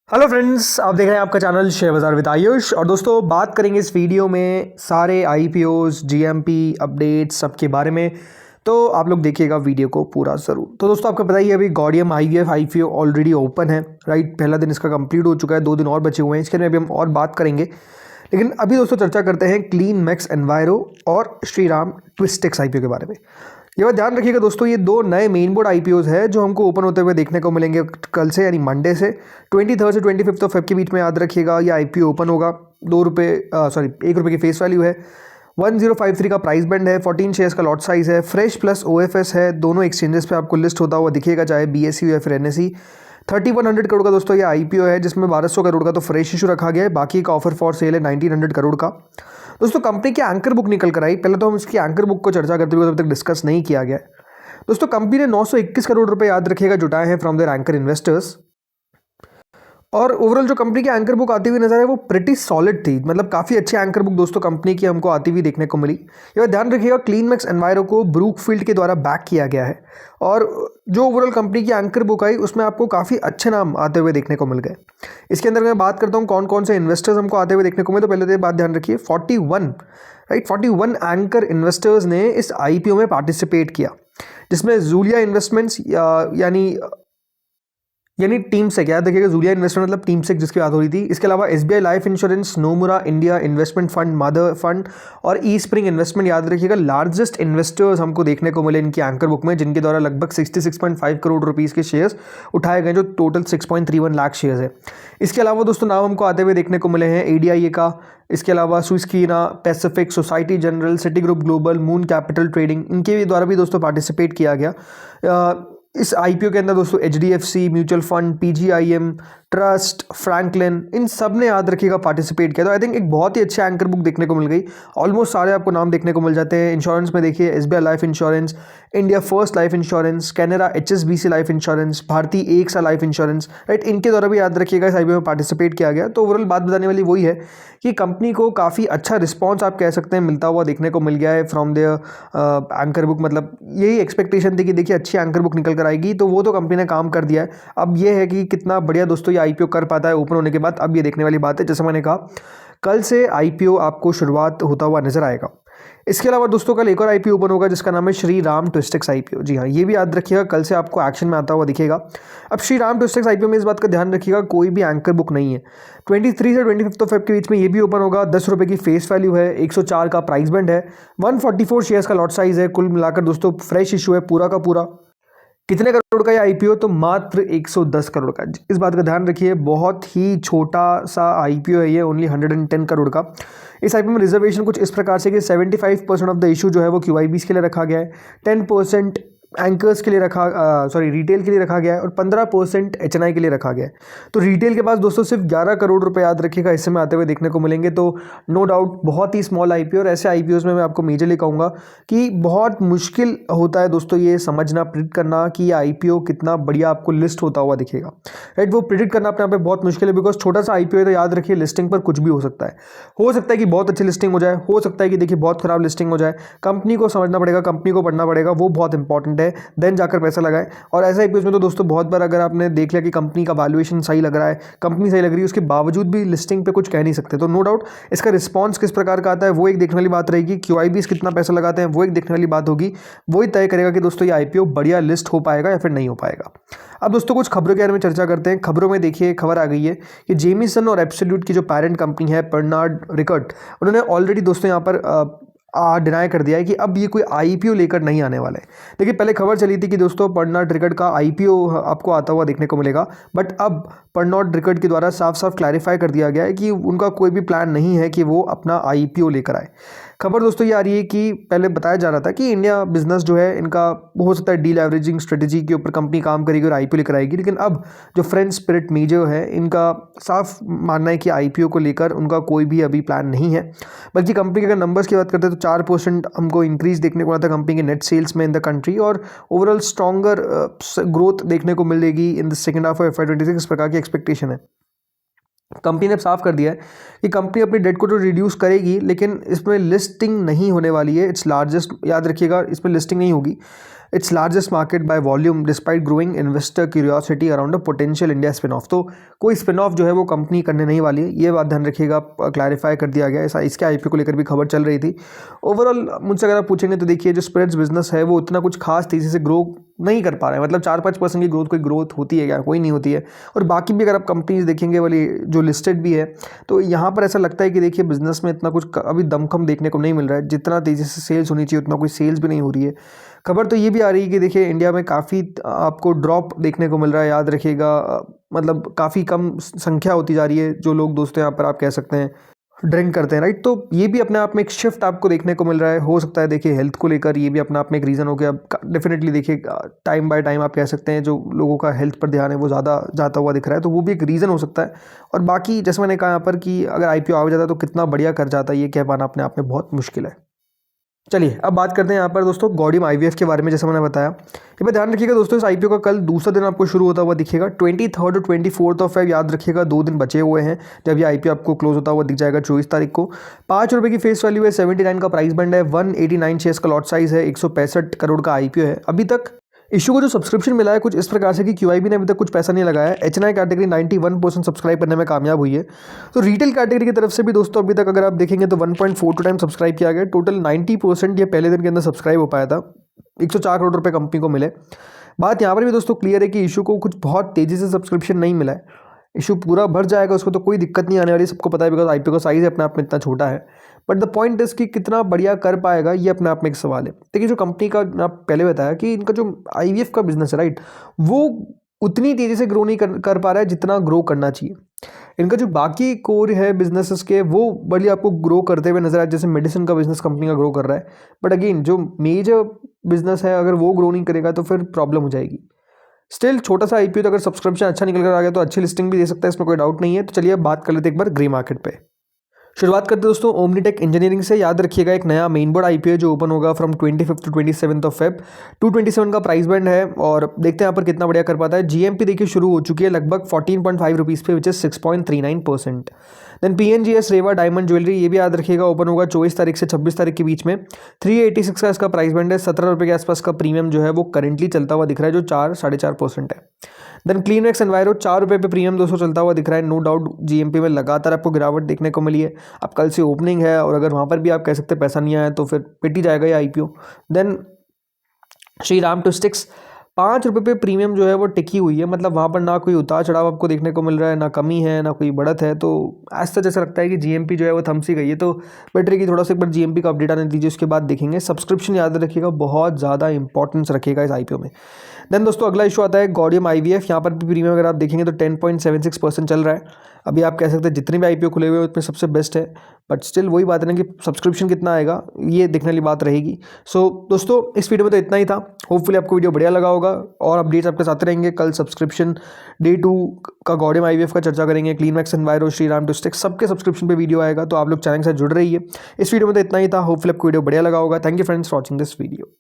Hello friends, आप देख रहे हैं आपका चैनल शेयर बाजार विद आयुष। और दोस्तों, बात करेंगे इस वीडियो में सारे आईपीओस, जीएमपी अपडेट्स सबके बारे में। तो आप लोग देखिएगा वीडियो को पूरा ज़रूर। तो दोस्तों, आपको पता ही है अभी गॉडियम आईवीएफ आईपीओ ऑलरेडी ओपन है, राइट। पहला दिन इसका कंप्लीट हो चुका है, 2 दिन और बचे हुए हैं। इसके में अभी हम और बात करेंगे, लेकिन अभी दोस्तों चर्चा करते हैं क्लीन मैक्स एनवायरो और श्रीराम ट्विस्टेक्स आईपीओ के बारे में। ये बात ध्यान रखिएगा दोस्तों, ये 2 नए मेन बोर्ड आईपीओज है जो हमको ओपन होते हुए देखने को मिलेंगे कल से, यानी मंडे से 23 से 25 फेब के बीच में। याद रखिएगा ये आईपीओ ओपन होगा। ₹1 की फेस वैल्यू है, 1053 का प्राइस बैंड है, 14 शेयर्स का लॉट साइज है, फ्रेश प्लस ओएफएस है। दोनों एक्सचेंजेस पे आपको लिस्ट होता हुआ दिखेगा, चाहे बीएसई या फिर एनएसई। 3100 करोड़ का दोस्तों ये आईपीओ है, जिसमें 1200 करोड़ का तो फ्रेश इशू रखा गया है, बाकी का ऑफर फॉर सेल है 1900 करोड़ का। दोस्तों, कंपनी की एंकर बुक निकल कर आई। पहले तो हम इसकी एंकर बुक को चर्चा करते हुए अभी तक डिस्कस नहीं किया गया है। दोस्तों, कंपनी ने 921 करोड़ रुपए, याद रखिएगा, जुटाए हैं फ्रॉम देयर एंकर इन्वेस्टर्स। और ओवरऑल जो कंपनी की एंकर बुक आती हुई नजर है वो प्रिटी सॉलिड थी, मतलब काफ़ी अच्छी एंकर बुक दोस्तों कंपनी की हमको आती हुई देखने को मिली। ये बात ध्यान रखिएगा, क्लीन मैक्स एनवायरो को ब्रूकफील्ड के द्वारा बैक किया गया है। और जो ओवरऑल कंपनी की एंकर बुक आई उसमें आपको काफ़ी अच्छे नाम आते हुए देखने को मिल गए। इसके अंदर मैं बात करता हूँ कौन कौन से इन्वेस्टर्स हमको आते हुए देखने को मिले। तो पहले तो ये बात ध्यान रखिए, 41 एंकर इन्वेस्टर्स ने इस आईपीओ में पार्टिसिपेट किया, जिसमें जूलिया इन्वेस्टमेंट्स यानी टीम से, याद रखिएगा जूलिया इन्वेस्टमेंट मतलब टीम से जिसकी बात हो रही थी। इसके अलावा SBI life insurance, Nomura India investment fund, mother fund और ई स्प्रिंग इन्वेस्टमेंट, याद रखिएगा लार्जेस्ट इन्वेस्टर्स हमको देखने को मिले इनकी एंकर बुक में, जिनके द्वारा लगभग 66.5 करोड़ रुपीस के शेयर्स उठाए गए, जो टोटल 6.31 लाख शेयर्स है। इसके अलावा दोस्तों नाम हमको आते हुए देखने को मिले हैं एडीआईए का, इसके अलावा स्विस्कीना, Pacific, Societe Generale, Citigroup Global, Moon Capital Trading, इनके द्वारा भी दोस्तों पार्टिसिपेट किया गया। इस आईपीओ के अंदर दोस्तों HDFC, mutual fund, PGIM, trust, Franklin, इन सब ने याद रखिएगा पार्टिसिपेट किया। तो आई थिंक एक बहुत ही अच्छी एंकर बुक देखने को मिल गई। ऑलमोस्ट सारे आपको नाम देखने को मिल जाते हैं। इंश्योरेंस में देखिए SBI life insurance, India first life insurance, Canara HSBC life insurance, भारतीय एकसा लाइफ इंश्योरेंस, राइट। इनके द्वारा भी याद रखिएगा इस आईपीओ में पार्टिसिपेट किया गया। तो ओवरऑल बात बताने वाली वही है कि कंपनी को काफ़ी अच्छा रिस्पॉन्स आप कह सकते हैं मिलता हुआ देखने को मिल गया है फ्रॉम देयर एंकर बुक। मतलब यही एक्सपेक्टेशन थी कि देखिए अच्छी एंकर बुक निकल कर आएगी, तो वो तो कंपनी ने काम कर दिया है। अब ये है कि कितना बढ़िया दोस्तों ये आईपीओ कर पाता है ओपन होने के बाद, अब ये देखने वाली बात है। जैसे मैंने कहा, कल से आईपीओ आपको शुरुआत होता हुआ नजर आएगा। इसके अलावा दोस्तों कल एक और आईपीओ ओपन होगा जिसका नाम है श्री राम ट्विस्टेक्स आईपीओ। जी हाँ, ये भी याद रखिएगा, कल से आपको एक्शन में आता हुआ दिखेगा। अब श्री राम ट्विस्टेक्स आईपीओ में इस बात का ध्यान रखिएगा, कोई भी एंकर बुक नहीं है। 23 से 25 फेब के बीच में ये भी ओपन होगा। ₹10 की फेस वैल्यू है, 104 का प्राइस बैंड है, 144 शेयर्स का लॉट साइज है। कुल मिलाकर दोस्तों फ्रेश इशू है पूरा का पूरा। कितने करोड़ का ये आईपीओ? तो मात्र 110 करोड़ का। इस बात का ध्यान रखिए, बहुत ही छोटा सा आईपीओ है ये, ओनली 110 करोड़ का। इस आईपीओ में रिजर्वेशन कुछ इस प्रकार से कि 75% ऑफ द इशू जो है वो क्यूआईबीस के लिए रखा गया है, 10% एंकर्स के लिए रिटेल के लिए रखा गया है और 15% एचएनआई के लिए रखा गया है। तो रिटेल के पास दोस्तों सिर्फ 11 करोड़ रुपए, याद रखिएगा, हिस्से में आते हुए देखने को मिलेंगे। तो नो डाउट बहुत ही स्मॉल आईपीओ। और ऐसे आईपीओज में मैं आपको मेजरली कहूँगा कि बहुत मुश्किल होता है दोस्तों ये समझना, प्रिडिक्ट करना कि ये आईपीओ कितना बढ़िया आपको लिस्ट होता हुआ दिखेगा, राइट। वो प्रिडिक्ट करना अपने आप में बहुत मुश्किल है, बिकॉज छोटा सा आईपीओ है। तो याद रखिए लिस्टिंग पर कुछ भी हो सकता है। हो सकता है कि बहुत अच्छी लिस्टिंग हो जाए, हो सकता है कि देखिए बहुत खराब लिस्टिंग हो जाए। कंपनी को समझना पड़ेगा, कंपनी को पढ़ना पड़ेगा, वो बहुत इंपॉर्टेंट है, देन जाकर पैसा लगाएं। और ऐसा आईपीओ में तो दोस्तों बहुत बार अगर आपने देख लिया कि कंपनी का वैल्यूएशन सही लग रहा है, कंपनी सही लग रही है, उसके बावजूद भी लिस्टिंग पे कुछ कह नहीं सकते। तो नो डाउट इसका रिस्पांस किस प्रकार का आता है वो एक देखने वाली बात रहेगी। क्यूआईबीस कितना पैसा लगाते हैं वो एक देखने वाली बात होगी। वही तय करेगा कि दोस्तों ये आईपीओ बढ़िया लिस्ट हो पाएगा या फिर नहीं हो पाएगा। अब दोस्तों कुछ खबरों के बारे में चर्चा करते हैं। खबरों में देखिए खबर आ गई है कि जेमीसन और एब्सोल्यूट की जो पेरेंट कंपनी है पर्नार्ड रिकर्ट, उन्होंने ऑलरेडी दोस्तों यहाँ पर डिनाई कर दिया है कि अब ये कोई आईपीओ लेकर नहीं आने वाला है। देखिए पहले खबर चली थी कि दोस्तों पर्नार्ड रिकर्ट का आईपीओ आपको आता हुआ देखने को मिलेगा, बट अब पर्नार्ड रिकर्ट के द्वारा साफ साफ क्लैरिफाई कर दिया गया है कि उनका कोई भी प्लान नहीं है कि वो अपना आईपीओ लेकर आए। खबर दोस्तों ये आ रही है कि पहले बताया जा रहा था कि इंडिया बिजनेस जो है इनका हो सकता है डीलेवरेजिंग स्ट्रेटेजी के ऊपर कंपनी काम करेगी और आईपीओ लेकर आएगी, लेकिन अब जो फ्रेंच स्पिरिट मीडिया है इनका साफ मानना है कि आईपीओ को लेकर उनका कोई भी अभी प्लान नहीं है। बल्कि कंपनी के अगर नंबर्स की बात करते हैं तो 4% हमको इंक्रीज देखने को मिला था कंपनी के नेट सेल्स में इन द कंट्री, और ओवरऑल स्ट्रॉन्गर ग्रोथ देखने को मिलेगी in the second half of FY26, इस प्रकार की एक्सपेक्टेशन है। कंपनी ने साफ कर दिया है कि कंपनी अपनी डेट को तो रिड्यूस करेगी, लेकिन इसमें लिस्टिंग नहीं होने वाली है। इट्स लार्जेस्ट, याद रखिएगा, इसमें लिस्टिंग नहीं होगी। Its largest market by volume despite growing investor curiosity around a potential India spin off. तो कोई स्पिन ऑफ जो है वो कंपनी करने नहीं वाली है, ये बात ध्यान रखिएगा, क्लैरिफाई कर दिया गया। ऐसा इसके आईपीओ को लेकर भी खबर चल रही थी। ओवरऑल मुझसे अगर आप पूछेंगे तो देखिए जो स्प्रेड्स बिजनेस है वो उतना कुछ खास तेज़ी से ग्रो नहीं कर पा रहा है। मतलब 4-5% की ग्रोथ, कोई ग्रोथ होती है क्या? कोई नहीं होती है। और बाकी भी अगर आप कंपनीज देखेंगे वाली जो लिस्टेड भी है, तो यहाँ पर ऐसा लगता है कि देखिए बिजनेस में इतना कुछ अभी दमखम देखने को नहीं मिल रहा है। जितना तेज़ी से सेल्स होनी चाहिए उतना कोई सेल्स भी नहीं हो रही है। खबर तो ये भी आ रही है कि देखिए इंडिया में काफ़ी आपको ड्रॉप देखने को मिल रहा है, याद रखिएगा। मतलब काफ़ी कम संख्या होती जा रही है जो लोग दोस्तों यहाँ पर आप कह सकते हैं ड्रिंक करते हैं, राइट। तो ये भी अपने आप में एक शिफ्ट आपको देखने को मिल रहा है। हो सकता है देखिए हेल्थ को लेकर ये भी अपने आप में एक रीज़न हो गया। डेफिनेटली देखिए टाइम बाय टाइम आप कह सकते हैं जो लोगों का हेल्थ पर ध्यान है वो ज़्यादा जाता हुआ दिख रहा है, तो वो भी एक रीज़न हो सकता है। और बाकी जैसे मैंने कहा यहाँ पर कि अगर आईपीओ आ जाता तो कितना बढ़िया कर जाता, ये कह पाना अपने आप में बहुत मुश्किल है। चलिए अब बात करते हैं यहाँ पर दोस्तों गॉडियम आईवीएफ के बारे में। जैसे मैंने बताया, ये बात ध्यान रखिएगा दोस्तों, इस आईपीओ का कल दूसरा दिन आपको शुरू होता हुआ दिखेगा। 23 और 24 ऑफ फेब, याद रखिएगा 2 दिन बचे हुए हैं जब ये आईपीओ आपको क्लोज होता हुआ दिख जाएगा 24 तारीख को। ₹5 की फेस वैल्यू है, 79 का प्राइस बैंड है, 189 शेयर्स का लॉट साइज है, 165 करोड़ का आईपीओ है। अभी तक इशू को जो सब्सक्रिप्शन मिला है कुछ इस प्रकार से कि क्यूआईबी ने अभी तक कुछ पैसा नहीं लगाया है। एचएनआई कैटेगरी 91% सब्सक्राइब करने में कामयाब हुई है। तो रिटेल कैटेगरी की तरफ से भी दोस्तों अभी तक अगर आप देखेंगे तो 1.42 टाइम सब्सक्राइब किया गया। टोटल 90% ये पहले दिन के अंदर सब्सक्राइब हो पाया था। 104 करोड़ रुपये कंपनी को मिले। बात यहाँ पर भी दोस्तों क्लियर है कि इशू को कुछ बहुत तेज़ी से सब्सक्रिप्शन नहीं मिला है। इशू पूरा भर जाएगा, उसको तो कोई दिक्कत नहीं आने वाली, सबको पता है, बिकॉज आईपीओ का साइज़ अपने आप में इतना छोटा है। बट द पॉइंट इज कि कितना बढ़िया कर पाएगा ये अपने आप में एक सवाल है। देखिए जो कंपनी का आप पहले बताया कि इनका जो आईवीएफ का बिजनेस है, राइट, वो उतनी तेज़ी से ग्रो नहीं कर पा रहा है जितना ग्रो करना चाहिए। इनका जो बाकी कोर है बिजनेसेस के वो बड़ी आपको ग्रो करते हुए नजर आए, जैसे मेडिसिन का बिजनेस कंपनी का ग्रो कर रहा है। बट अगेन जो मेजर बिजनेस है अगर वो ग्रो नहीं करेगा तो फिर प्रॉब्लम हो जाएगी। स्टिल छोटा सा आईपीओ, तो अगर सब्सक्रिप्शन अच्छा निकल कर आ गया तो अच्छी लिस्टिंग भी दे सकता है, इसमें कोई डाउट नहीं है। तो चलिए अब बात कर लेते हैं एक बार ग्रे मार्केट पे। शुरुआत करते हैं दोस्तों ओमनीटेक इंजीनियरिंग से। याद रखिएगा एक नया मेन बोर्ड आईपीओ जो ओपन होगा फ्रॉम 25 टू 27 ऑफ फेब। 227 का प्राइस बैंड है और देखते हैं यहाँ पर कितना बढ़िया कर पाता है। जीएमपी देखिए शुरू हो चुकी है लगभग 14.5 रुपीज़ पे, which is 6.39%। Then PNGS Reva diamond jewellery, ये भी याद रखिएगा ओपन होगा 24 तारीख से 26 तारीख के बीच में। 386 का इसका प्राइस बैंड है। 17 रुपये के आसपास का प्रीमियम जो है वो करेंटली चलता हुआ दिख रहा है, जो 4-4.5% है। देन क्लीनवेक्स एनवायरो 4 रुपये पे प्रीमियम दोस्तों चलता हुआ दिख रहा है। नो डाउट जीएमपी में लगातार आपको गिरावट देखने को मिली है। अब कल से ओपनिंग है और अगर वहाँ पर भी आप कह सकते हैं पैसा नहीं आया तो फिर पिट ही जाएगा ये आईपीओ। देन श्री राम टूस्टिक्स 5 रुपये पे प्रीमियम जो है वो टिकी हुई है। मतलब वहाँ पर ना कोई उतार चढ़ाव आपको देखने को मिल रहा है, ना कमी है, ना कोई बढ़त है। तो ऐसा जैसा लगता है कि जीएमपी जो है वो थम सी गई है। तो बेटर है कि थोड़ा सा एक बार जीएमपी का अपडेट आने दीजिए, उसके बाद देखेंगे। सब्सक्रिप्शन याद रखिएगा, बहुत ज़्यादा इंपॉर्टेंस रखिएगा इस आईपीओ में। देन दोस्तों अगला इशू आता है गॉडियम आईवीएफ। यहाँ पर भी प्रीमियम अगर आप देखेंगे तो 10.76% चल रहा है। अभी आप कह सकते हैं जितने भी आईपीओ खुले हुए हैं उसमें सबसे बेस्ट है। बट स्टिल वही बात है ना कि सब्सक्रिप्शन कितना आएगा ये देखने वाली बात रहेगी। सो दोस्तों इस वीडियो में तो इतना ही था। होपफुली आपको वीडियो बढ़िया लगा होगा और अपडेट्स आपके साथ रहेंगे। कल सब्सक्रिप्शन डे 2 का गॉडियम आईवीएफ का चर्चा करेंगे। क्लीनमैक्स एनवायरो, श्री राम टूस्टिक्स सबके सब्सक्रिप्शन पे वीडियो आएगा, तो आप लोग चैनल के साथ जुड़ रही है। इस वीडियो में तो इतना ही था। होपफुली आपको वीडियो बढ़िया लगा होगा। Thank you friends for watching this video.